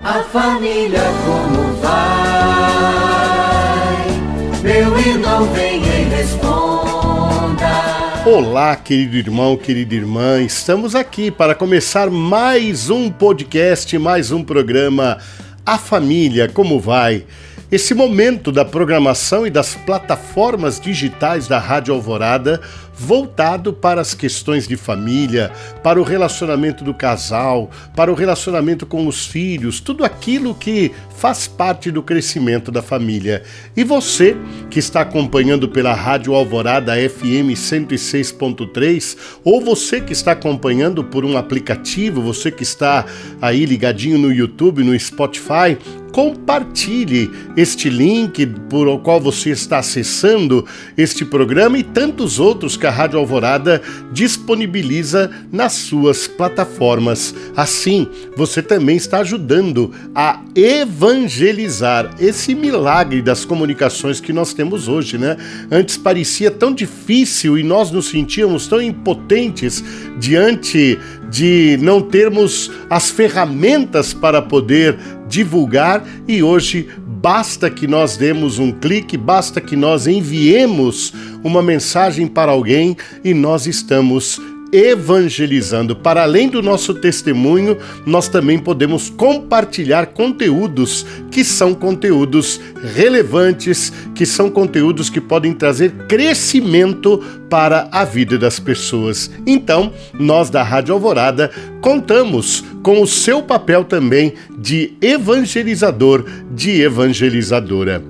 A família como vai? Meu irmão, vem e responda. Olá, querido irmão, querida irmã, estamos aqui para começar mais um podcast, mais um programa A Família Como Vai? Esse momento da programação e das plataformas digitais da Rádio Alvorada voltado para as questões de família, para o relacionamento do casal, para o relacionamento com os filhos, tudo aquilo que faz parte do crescimento da família. E você que está acompanhando pela Rádio Alvorada FM 106.3, ou você que está acompanhando por um aplicativo, você que está aí ligadinho no YouTube, no Spotify, compartilhe este link por o qual você está acessando este programa e tantos outros que a Rádio Alvorada disponibiliza nas suas plataformas. Assim, você também está ajudando a evangelizar esse milagre das comunicações que nós temos hoje, né? Antes parecia tão difícil e nós nos sentíamos tão impotentes diante de não termos as ferramentas para poder divulgar, e hoje basta que nós demos um clique, basta que nós enviemos uma mensagem para alguém e nós estamos evangelizando. Para além do nosso testemunho, nós também podemos compartilhar conteúdos que são conteúdos relevantes, que são conteúdos que podem trazer crescimento para a vida das pessoas. Então, nós da Rádio Alvorada contamos com o seu papel também de evangelizador, de evangelizadora.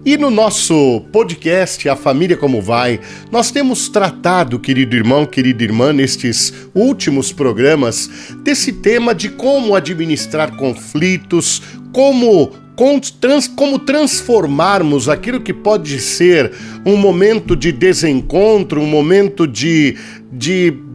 E no nosso podcast, A Família Como Vai, nós temos tratado, querido irmão, querida irmã, nestes últimos programas, desse tema de como administrar conflitos, como transformarmos aquilo que pode ser um momento de desencontro, um momento de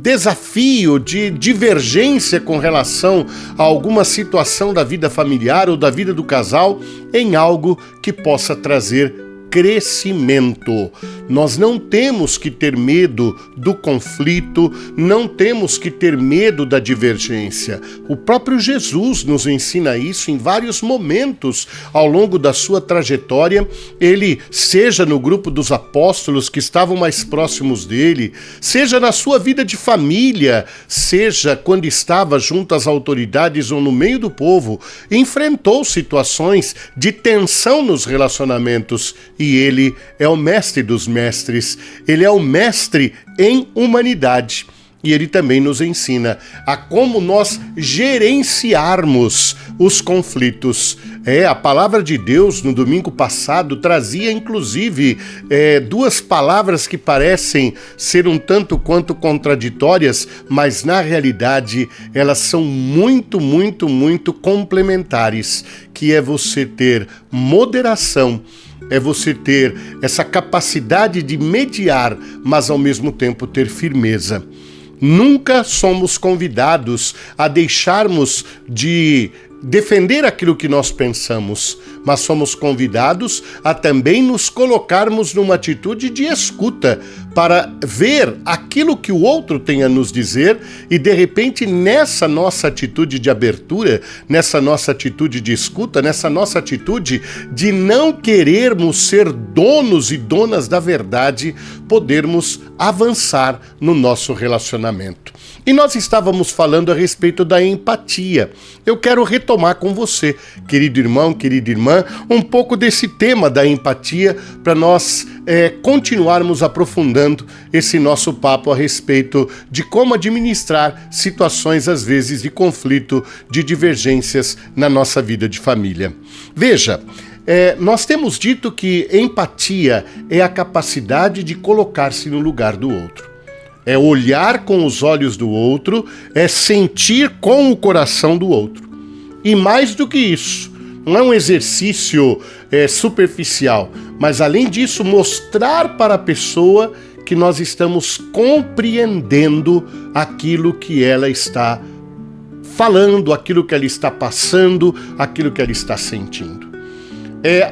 desafio, de divergência com relação a alguma situação da vida familiar ou da vida do casal, em algo que possa trazer crescimento. Nós não temos que ter medo do conflito, não temos que ter medo da divergência. O próprio Jesus nos ensina isso em vários momentos ao longo da sua trajetória. Ele, seja no grupo dos apóstolos que estavam mais próximos dele, seja na sua vida de família, seja quando estava junto às autoridades ou no meio do povo, enfrentou situações de tensão nos relacionamentos. E ele é o mestre dos mestres, ele é o mestre em humanidade. E ele também nos ensina a como nós gerenciarmos os conflitos. A palavra de Deus no domingo passado trazia inclusive duas palavras que parecem ser um tanto quanto contraditórias, mas na realidade elas são muito, muito, muito complementares, que é você ter moderação, é você ter essa capacidade de mediar, mas ao mesmo tempo ter firmeza. Nunca somos convidados a deixarmos de defender aquilo que nós pensamos, mas somos convidados a também nos colocarmos numa atitude de escuta para ver aquilo que o outro tem a nos dizer e, de repente, nessa nossa atitude de abertura, nessa nossa atitude de escuta, nessa nossa atitude de não querermos ser donos e donas da verdade, podermos avançar no nosso relacionamento. E nós estávamos falando a respeito da empatia. Eu quero retomar com você, querido irmão, querida irmã, um pouco desse tema da empatia para nós continuarmos aprofundando esse nosso papo a respeito de como administrar situações, às vezes, de conflito, de divergências na nossa vida de família. Veja, nós temos dito que empatia é a capacidade de colocar-se no lugar do outro. É olhar com os olhos do outro, é sentir com o coração do outro. E mais do que isso, não é um exercício superficial, mas além disso, mostrar para a pessoa que nós estamos compreendendo aquilo que ela está falando, aquilo que ela está passando, aquilo que ela está sentindo.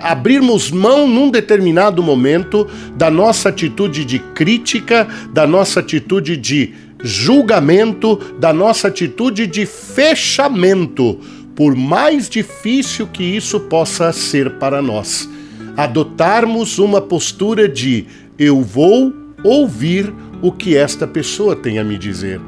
Abrirmos mão num determinado momento da nossa atitude de crítica, da nossa atitude de julgamento, da nossa atitude de fechamento, por mais difícil que isso possa ser para nós, adotarmos uma postura de eu vou ouvir o que esta pessoa tem a me dizer.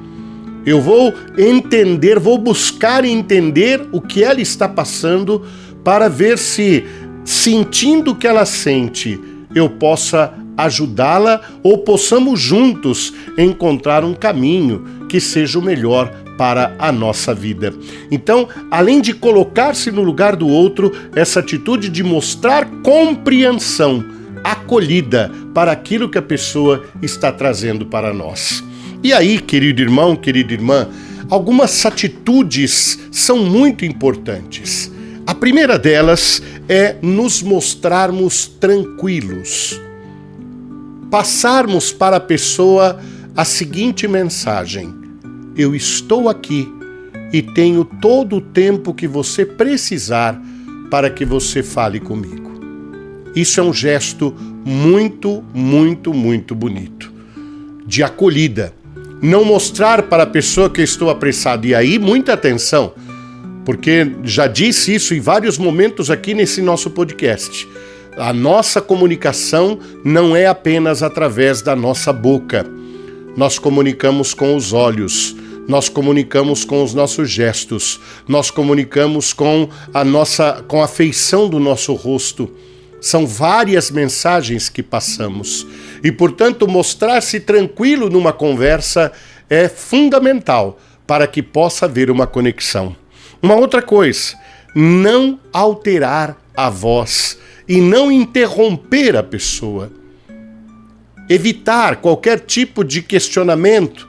Eu vou entender, vou buscar entender o que ela está passando para ver se, sentindo o que ela sente, eu possa ajudá-la ou possamos juntos encontrar um caminho que seja o melhor para a nossa vida. Então, além de colocar-se no lugar do outro, essa atitude de mostrar compreensão, acolhida para aquilo que a pessoa está trazendo para nós. E aí, querido irmão, querida irmã, algumas atitudes são muito importantes. A primeira delas é nos mostrarmos tranquilos. Passarmos para a pessoa a seguinte mensagem: eu estou aqui e tenho todo o tempo que você precisar para que você fale comigo. Isso é um gesto muito, muito, muito bonito, de acolhida. Não mostrar para a pessoa que eu estou apressado. E aí, muita atenção, porque já disse isso em vários momentos aqui nesse nosso podcast. A nossa comunicação não é apenas através da nossa boca. Nós comunicamos com os olhos, nós comunicamos com os nossos gestos, nós comunicamos com a feição do nosso rosto. São várias mensagens que passamos. E, portanto, mostrar-se tranquilo numa conversa é fundamental para que possa haver uma conexão. Uma outra coisa, não alterar a voz e não interromper a pessoa. Evitar qualquer tipo de questionamento.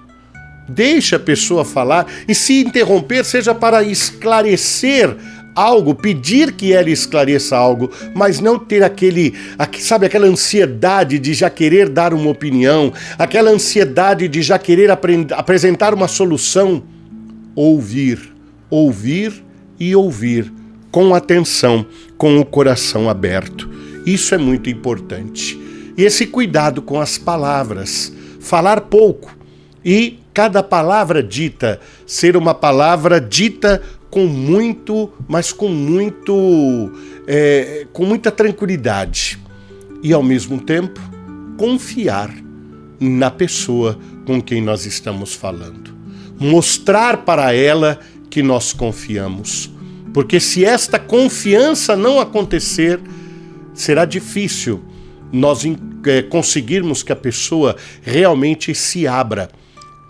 Deixe a pessoa falar e, se interromper, seja para esclarecer algo, pedir que ela esclareça algo, mas não ter aquela ansiedade de já querer dar uma opinião, aquela ansiedade de já querer apresentar uma solução. Ouvir e ouvir com atenção, com o coração aberto. Isso é muito importante. E esse cuidado com as palavras, falar pouco e cada palavra dita ser uma palavra dita com muita tranquilidade e, ao mesmo tempo, confiar na pessoa com quem nós estamos falando. Mostrar para ela que nós confiamos, porque se esta confiança não acontecer, será difícil nós conseguirmos que a pessoa realmente se abra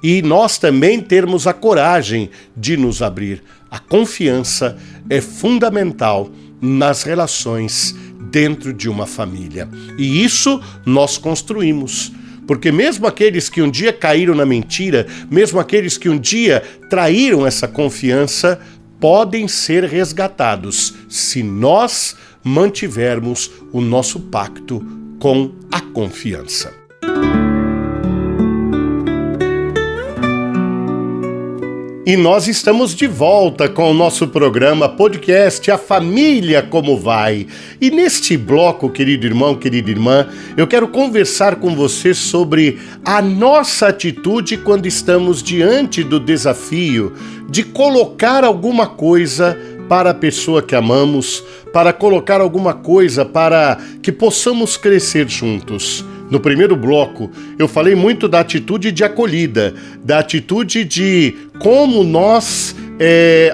e nós também termos a coragem de nos abrir. A confiança é fundamental nas relações dentro de uma família. E isso nós construímos. Porque mesmo aqueles que um dia caíram na mentira, mesmo aqueles que um dia traíram essa confiança, podem ser resgatados se nós mantivermos o nosso pacto com a confiança. E nós estamos de volta com o nosso programa podcast A Família Como Vai. E neste bloco, querido irmão, querida irmã, eu quero conversar com você sobre a nossa atitude quando estamos diante do desafio de colocar alguma coisa para a pessoa que amamos, para colocar alguma coisa para que possamos crescer juntos. No primeiro bloco, eu falei muito da atitude de acolhida, da atitude de como nós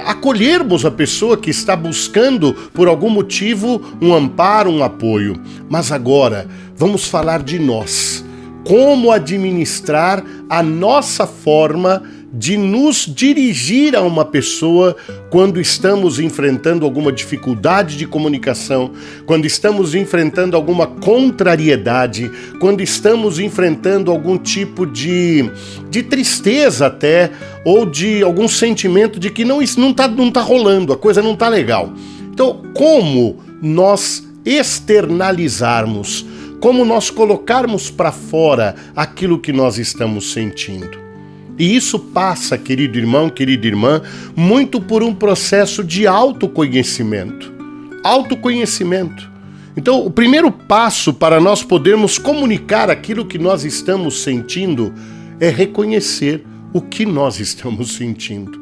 acolhermos a pessoa que está buscando, por algum motivo, um amparo, um apoio. Mas agora, vamos falar de nós. Como administrar a nossa forma de nos dirigir a uma pessoa quando estamos enfrentando alguma dificuldade de comunicação, quando estamos enfrentando alguma contrariedade, quando estamos enfrentando algum tipo de tristeza até, ou de algum sentimento de que não tá rolando, a coisa não tá legal. Então, como nós externalizarmos, como nós colocarmos para fora aquilo que nós estamos sentindo? E isso passa, querido irmão, querida irmã, muito por um processo de autoconhecimento. Autoconhecimento. Então, o primeiro passo para nós podermos comunicar aquilo que nós estamos sentindo é reconhecer o que nós estamos sentindo.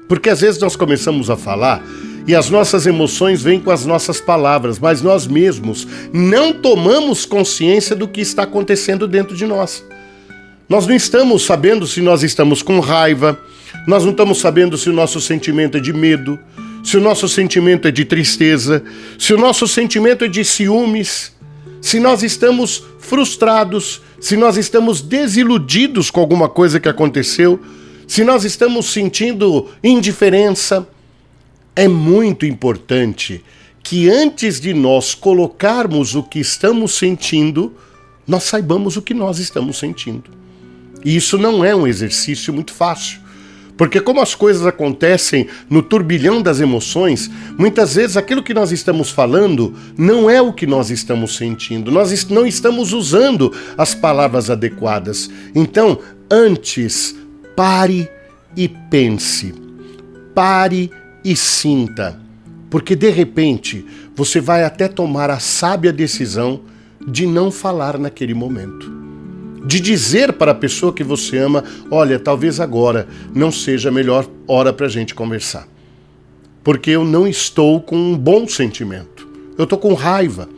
Porque às vezes nós começamos a falar e as nossas emoções vêm com as nossas palavras, mas nós mesmos não tomamos consciência do que está acontecendo dentro de nós. Nós não estamos sabendo se nós estamos com raiva, nós não estamos sabendo se o nosso sentimento é de medo, se o nosso sentimento é de tristeza, se o nosso sentimento é de ciúmes, se nós estamos frustrados, se nós estamos desiludidos com alguma coisa que aconteceu, se nós estamos sentindo indiferença. É muito importante que antes de nós colocarmos o que estamos sentindo, nós saibamos o que nós estamos sentindo. E isso não é um exercício muito fácil, porque como as coisas acontecem no turbilhão das emoções, muitas vezes aquilo que nós estamos falando não é o que nós estamos sentindo, nós não estamos usando as palavras adequadas. Então, antes, pare e pense, pare e sinta, porque de repente você vai até tomar a sábia decisão de não falar naquele momento. De dizer para a pessoa que você ama, olha, talvez agora não seja a melhor hora para a gente conversar. Porque eu não estou com um bom sentimento. Eu estou com raiva.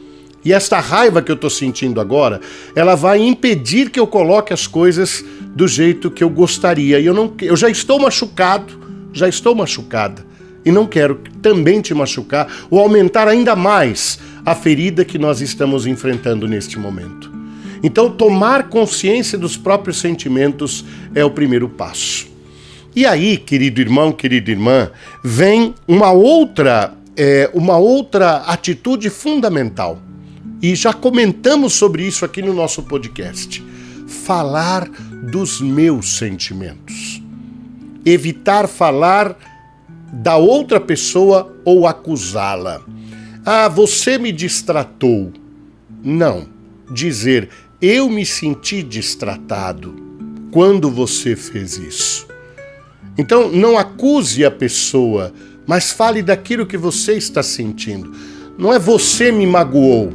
E esta raiva que eu estou sentindo agora, ela vai impedir que eu coloque as coisas do jeito que eu gostaria. E eu já estou machucado, já estou machucada. E não quero também te machucar ou aumentar ainda mais a ferida que nós estamos enfrentando neste momento. Então, tomar consciência dos próprios sentimentos é o primeiro passo. E aí, querido irmão, querida irmã, vem uma outra atitude fundamental. E já comentamos sobre isso aqui no nosso podcast. Falar dos meus sentimentos. Evitar falar da outra pessoa ou acusá-la. Ah, você me distratou. Não. Dizer, eu me senti distratado quando você fez isso. Então, não acuse a pessoa, mas fale daquilo que você está sentindo. Não é você me magoou,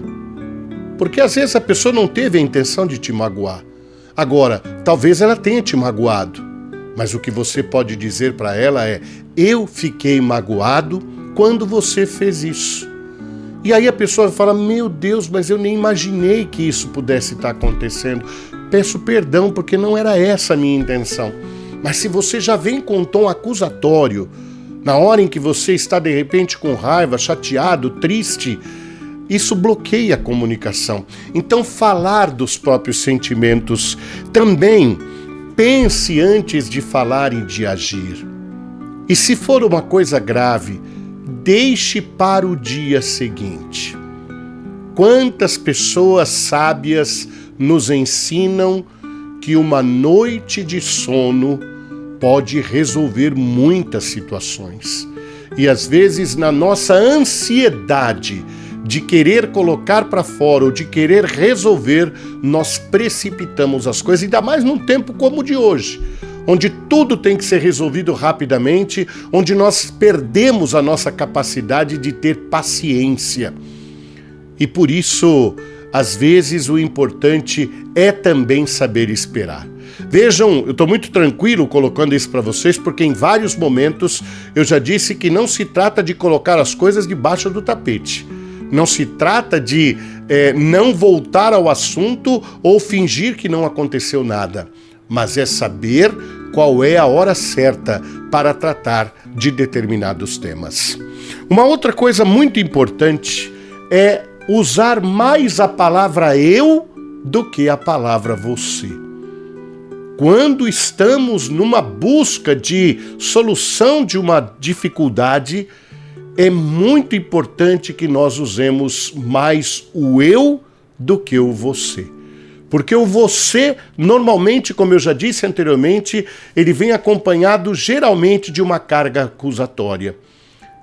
porque às vezes a pessoa não teve a intenção de te magoar. Agora, talvez ela tenha te magoado, mas o que você pode dizer para ela é, eu fiquei magoado quando você fez isso. E aí a pessoa fala, meu Deus, mas eu nem imaginei que isso pudesse estar acontecendo. Peço perdão, porque não era essa a minha intenção. Mas se você já vem com um tom acusatório, na hora em que você está de repente com raiva, chateado, triste, isso bloqueia a comunicação. Então falar dos próprios sentimentos também, pense antes de falar e de agir. E se for uma coisa grave, deixe para o dia seguinte. Quantas pessoas sábias nos ensinam que uma noite de sono pode resolver muitas situações. E às vezes, na nossa ansiedade de querer colocar para fora ou de querer resolver, nós precipitamos as coisas, ainda mais num tempo como o de hoje, onde tudo tem que ser resolvido rapidamente, onde nós perdemos a nossa capacidade de ter paciência. E por isso, às vezes, o importante é também saber esperar. Vejam, eu estou muito tranquilo colocando isso para vocês, porque em vários momentos eu já disse que não se trata de colocar as coisas debaixo do tapete. Não se trata de não voltar ao assunto ou fingir que não aconteceu nada. Mas é saber qual é a hora certa para tratar de determinados temas. Uma outra coisa muito importante é usar mais a palavra eu do que a palavra você. Quando estamos numa busca de solução de uma dificuldade, é muito importante que nós usemos mais o eu do que o você. Porque o você, normalmente, como eu já disse anteriormente, ele vem acompanhado geralmente de uma carga acusatória.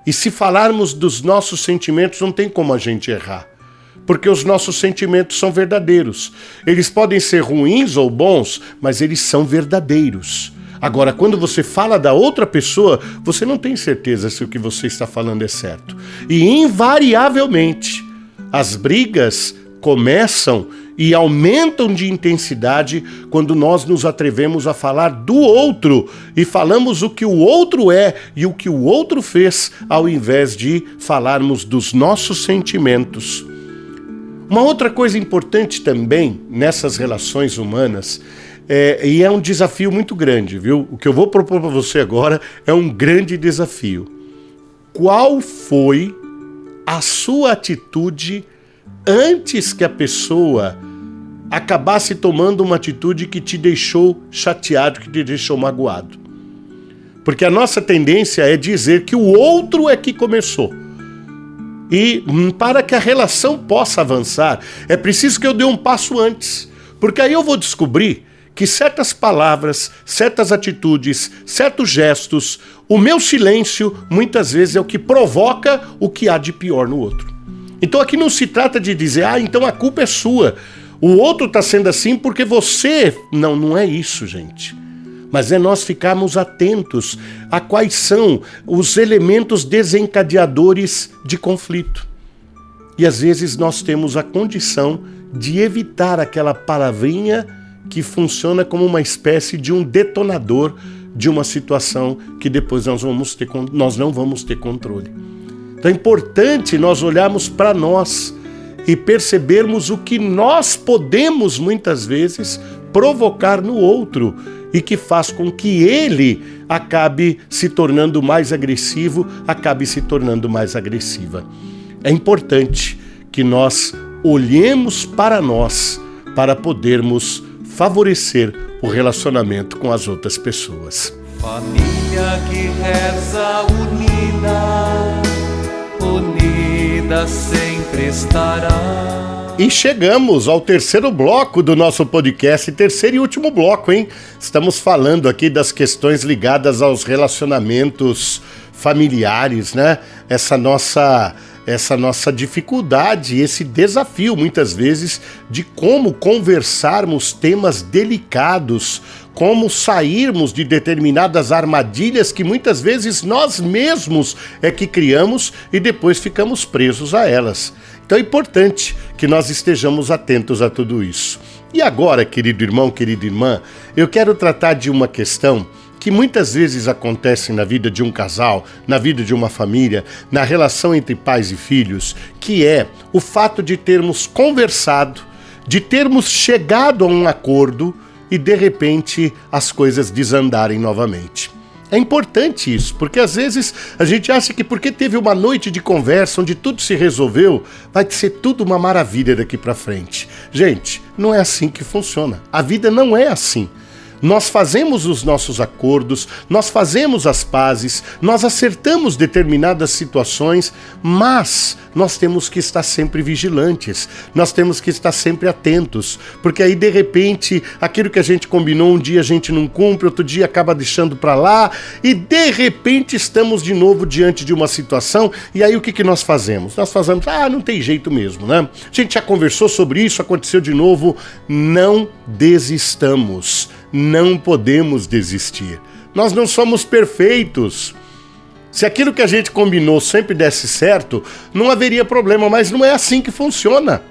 E se falarmos dos nossos sentimentos, não tem como a gente errar. Porque os nossos sentimentos são verdadeiros. Eles podem ser ruins ou bons, mas eles são verdadeiros. Agora, quando você fala da outra pessoa, você não tem certeza se o que você está falando é certo. E, invariavelmente, as brigas começam e aumentam de intensidade quando nós nos atrevemos a falar do outro e falamos o que o outro é e o que o outro fez, ao invés de falarmos dos nossos sentimentos. Uma outra coisa importante também nessas relações humanas, e é um desafio muito grande, viu? O que eu vou propor para você agora é um grande desafio. Qual foi a sua atitude antes que a pessoa acabasse tomando uma atitude que te deixou chateado, que te deixou magoado? Porque a nossa tendência é dizer que o outro é que começou. E para que a relação possa avançar, é preciso que eu dê um passo antes. Porque aí eu vou descobrir que certas palavras, certas atitudes, certos gestos, o meu silêncio, muitas vezes é o que provoca o que há de pior no outro. Então aqui não se trata de dizer, então a culpa é sua. O outro está sendo assim porque você... Não é isso, gente. Mas é nós ficarmos atentos a quais são os elementos desencadeadores de conflito. E às vezes nós temos a condição de evitar aquela palavrinha que funciona como uma espécie de um detonador de uma situação que depois nós não vamos ter controle. Então é importante nós olharmos para nós e percebermos o que nós podemos muitas vezes provocar no outro e que faz com que ele acabe se tornando mais agressivo, acabe se tornando mais agressiva. É importante que nós olhemos para nós para podermos favorecer o relacionamento com as outras pessoas. Família que reza unida sempre estará. E chegamos ao terceiro bloco do nosso podcast, terceiro e último bloco, hein? Estamos falando aqui das questões ligadas aos relacionamentos familiares, né? Essa nossa dificuldade, esse desafio, muitas vezes, de como conversarmos temas delicados, como sairmos de determinadas armadilhas que muitas vezes nós mesmos é que criamos e depois ficamos presos a elas. Então é importante que nós estejamos atentos a tudo isso. E agora, querido irmão, querida irmã, eu quero tratar de uma questão que muitas vezes acontece na vida de um casal, na vida de uma família, na relação entre pais e filhos, que é o fato de termos conversado, de termos chegado a um acordo e, de repente, as coisas desandarem novamente. É importante isso, porque às vezes a gente acha que porque teve uma noite de conversa onde tudo se resolveu, vai ser tudo uma maravilha daqui para frente. Gente, não é assim que funciona. A vida não é assim. Nós fazemos os nossos acordos, nós fazemos as pazes, nós acertamos determinadas situações, mas nós temos que estar sempre vigilantes, nós temos que estar sempre atentos, porque aí de repente aquilo que a gente combinou um dia a gente não cumpre, outro dia acaba deixando para lá e de repente estamos de novo diante de uma situação e aí o que nós fazemos? Nós fazemos, não tem jeito mesmo, né? A gente já conversou sobre isso, aconteceu de novo, não desistamos. Não podemos desistir. Nós não somos perfeitos. Se aquilo que a gente combinou sempre desse certo, não haveria problema, mas não é assim que funciona.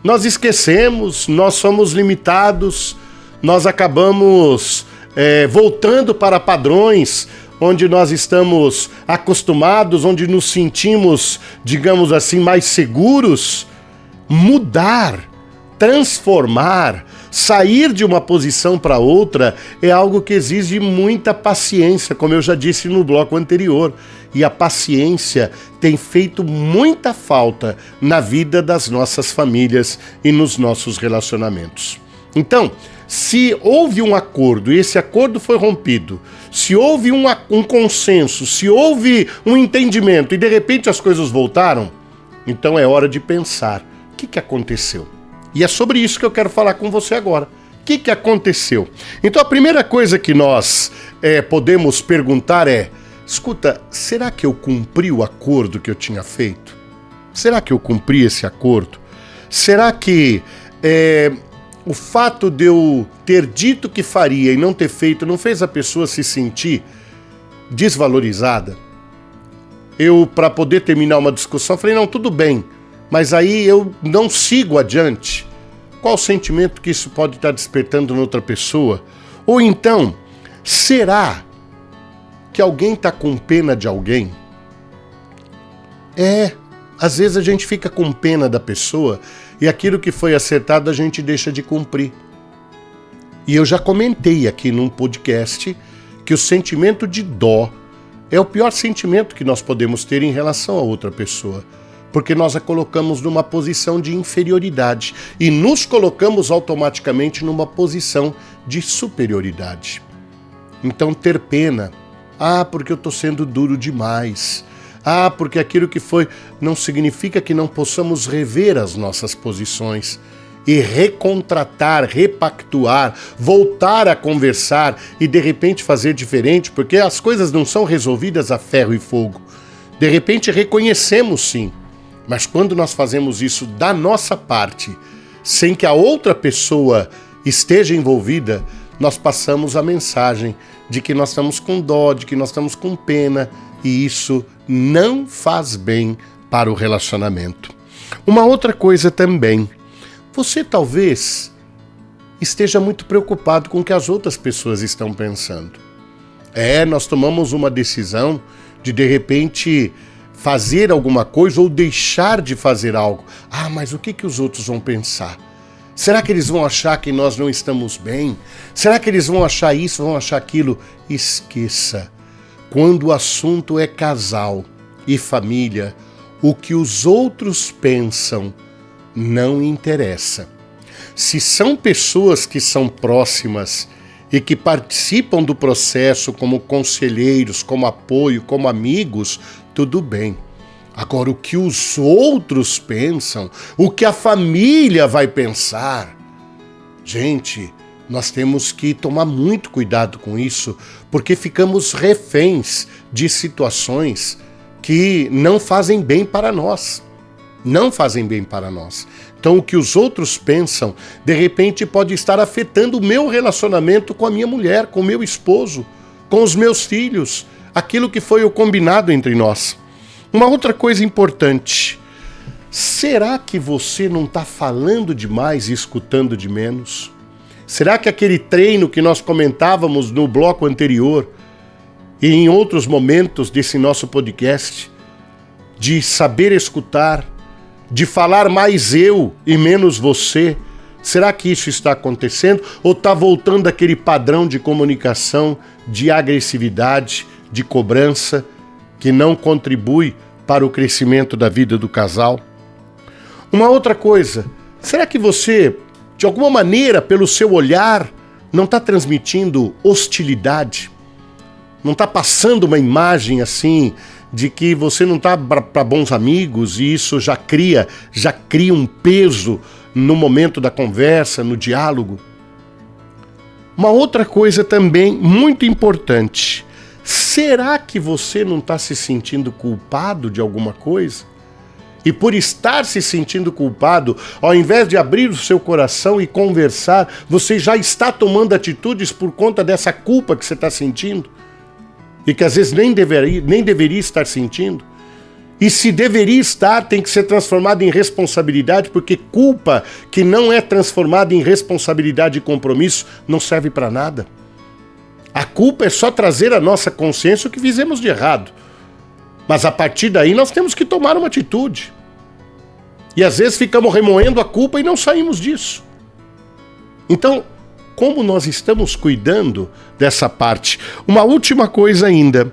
Nós esquecemos, nós somos limitados, nós acabamos voltando para padrões onde nós estamos acostumados, onde nos sentimos, digamos assim, mais seguros. Mudar, transformar, sair de uma posição para outra é algo que exige muita paciência, como eu já disse no bloco anterior. E a paciência tem feito muita falta na vida das nossas famílias e nos nossos relacionamentos. Então, se houve um acordo e esse acordo foi rompido, se houve um consenso, se houve um entendimento e de repente as coisas voltaram, então é hora de pensar o que aconteceu. E é sobre isso que eu quero falar com você agora. O que aconteceu? Então a primeira coisa que nós podemos perguntar é: escuta, será que eu cumpri o acordo que eu tinha feito? Será que eu cumpri esse acordo? Será que o fato de eu ter dito que faria e não ter feito não fez a pessoa se sentir desvalorizada? Eu, para poder terminar uma discussão, falei, não, tudo bem, mas aí eu não sigo adiante, Qual o sentimento que isso pode estar despertando noutra pessoa? Ou então, será que alguém está com pena de alguém? Às vezes a gente fica com pena da pessoa e aquilo que foi acertado a gente deixa de cumprir. E eu já comentei aqui num podcast que o sentimento de dó é o pior sentimento que nós podemos ter em relação a outra pessoa, porque nós a colocamos numa posição de inferioridade e nos colocamos automaticamente numa posição de superioridade. Então ter pena, porque eu estou sendo duro demais, porque aquilo que foi, não significa que não possamos rever as nossas posições e recontratar, repactuar, voltar a conversar e de repente fazer diferente, porque as coisas não são resolvidas a ferro e fogo. De repente reconhecemos sim, mas quando nós fazemos isso da nossa parte, sem que a outra pessoa esteja envolvida, nós passamos a mensagem de que nós estamos com dó, de que nós estamos com pena, e isso não faz bem para o relacionamento. Uma outra coisa também, você talvez esteja muito preocupado com o que as outras pessoas estão pensando. Nós tomamos uma decisão de repente fazer alguma coisa ou deixar de fazer algo. Mas o que os outros vão pensar? Será que eles vão achar que nós não estamos bem? Será que eles vão achar isso, vão achar aquilo? Esqueça. Quando o assunto é casal e família, o que os outros pensam não interessa. Se são pessoas que são próximas e que participam do processo como conselheiros, como apoio, como amigos, tudo bem. Agora, o que os outros pensam, o que a família vai pensar, gente, nós temos que tomar muito cuidado com isso, porque ficamos reféns de situações que não fazem bem para nós. Não fazem bem para nós. Então, o que os outros pensam, de repente, pode estar afetando o meu relacionamento com a minha mulher, com o meu esposo, com os meus filhos, aquilo que foi o combinado entre nós. Uma outra coisa importante, será que você não está falando demais e escutando de menos? Será que aquele treino que nós comentávamos no bloco anterior e em outros momentos desse nosso podcast, de saber escutar, de falar mais eu e menos você, será que isso está acontecendo? Ou está voltando aquele padrão de comunicação, de agressividade, de cobrança, que não contribui para o crescimento da vida do casal? Uma outra coisa, será que você, de alguma maneira, pelo seu olhar, não está transmitindo hostilidade? Não está passando uma imagem assim de que você não está para bons amigos e isso já cria um peso no momento da conversa, no diálogo? Uma outra coisa também muito importante, será que você não está se sentindo culpado de alguma coisa? E por estar se sentindo culpado, ao invés de abrir o seu coração e conversar, você já está tomando atitudes por conta dessa culpa que você está sentindo? E que às vezes nem deveria estar sentindo? E se deveria estar, tem que ser transformado em responsabilidade, porque culpa que não é transformada em responsabilidade e compromisso não serve para nada. A culpa é só trazer à nossa consciência o que fizemos de errado. Mas a partir daí nós temos que tomar uma atitude. E às vezes ficamos remoendo a culpa e não saímos disso. Então, como nós estamos cuidando dessa parte? Uma última coisa ainda.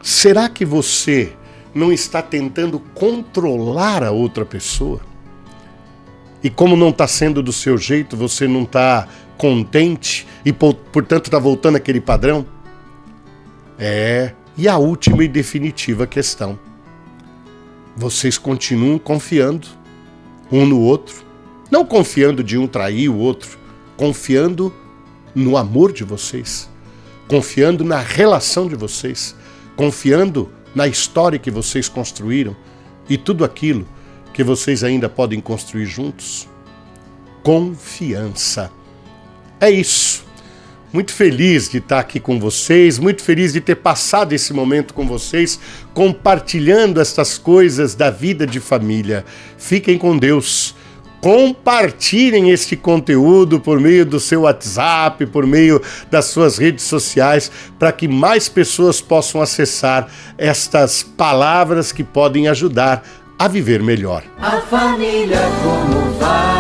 Será que você não está tentando controlar a outra pessoa? E como não está sendo do seu jeito, você não está contente e, portanto, está voltando àquele padrão? E a última e definitiva questão. Vocês continuam confiando um no outro? Não confiando de um trair o outro, confiando no amor de vocês, confiando na relação de vocês, confiando na história que vocês construíram e tudo aquilo que vocês ainda podem construir juntos? Confiança. É isso. Muito feliz de estar aqui com vocês, muito feliz de ter passado esse momento com vocês, compartilhando estas coisas da vida de família. Fiquem com Deus. compartilhem este conteúdo por meio do seu WhatsApp, por meio das suas redes sociais, para que mais pessoas possam acessar estas palavras que podem ajudar a viver melhor. A família como vai?